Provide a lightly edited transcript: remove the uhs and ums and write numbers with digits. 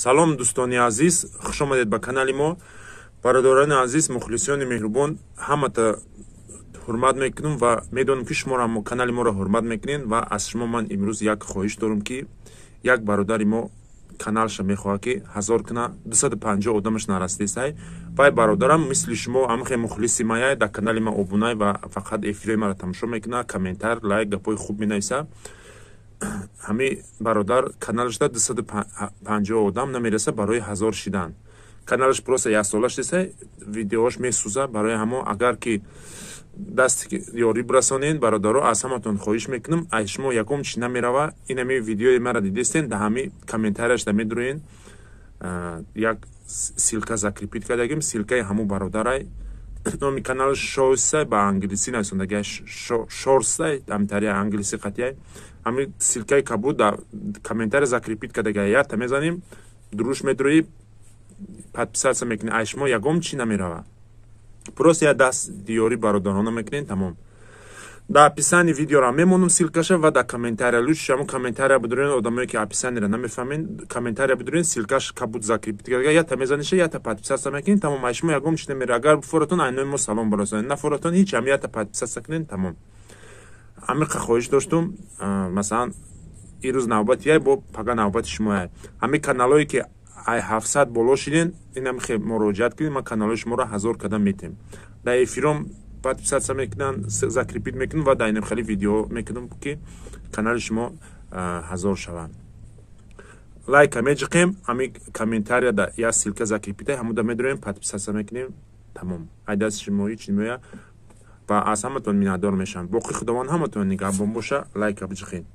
салом дӯстони азиз, хуш омадед ба канали мо. Бародарони азиз, мухлисони меҳрубон, ҳамата ҳурмат мекунам ва медонам ки шумо канали моро ҳурмат мекунед ва аз шумо ман имрӯз як хоҳиш дорам ки як бародари мо каналша мехоҳад ки 1000 куна 250 одамаш нарасидесай. Вай бародарам мисли шумо амхе мухлиси маяй дар канали ма обунай ва фақат эфирои маро тамошо мекуна, комментар, лайк, гапои хуб менависа. ҳами бародар каналашда 250 одам намереса барои 1000 шидан. Каналаш просто як сола шидесай, видеоаш месӯза барои ҳамо. Агар ки дасти ёрӣ расонед бародаро, аз ҳаматон хоҳиш мекунам, ай шумо ягон чи намерава, инами видеои мара дидестен, да ҳами комментарияшда медуроен як силка закрепит кардагим, силкаи ҳамо бародарай. номи каналаш шоусай ба англиси нависондагиаш шорсай, амтария англиси қатияй. ҳами силкаи кабуд да комментария закрепит кардагиай, як та мезаним, дуруш медурои, подписаться мекунӣ, ай шумо ягон чи намерава. Просто я даст диёри бародарона мекунен, тамом. Да описании видеора мемонам силкаша ва да комментария. Лучше шумо комментария бидурен, одамое ки описаниеро намефаҳмед, комментария бидурен, силкаш кабуд закрепит кардагиай, я та мезаниша, я та подписаться мекунен, тамом. Ай шумо ягон чи намера. Агар форатон ай номи мо салом барасонед, на форатон ҳеҷ, ҳами я та подписаться кунен, тамом. Амиқа хоҳиш доштум, масалан ирӯз навбати яй бо пага навбати шумояй. Ҳами каналое ки ай 700 боло шиден, инам хе муроҷиат кунед, ма каналои шуморо 1000 кардам метем. Да эфиром подписаться мекунан, закрепит мекунам ва да инам хели видео мекунам ки канали шумо 1000 шавад. Лайка меҷиқем, ҳами комментария да я силка закрепита, ҳамуда медуроем, подписаться мекунем, тамом. Ай даст шумо ҳеҷ нимоя ва аз ҳаматон миннатдор мешавам. боқи худованд ҳаматон нигаҳбон боша. Лайка биҷиқед.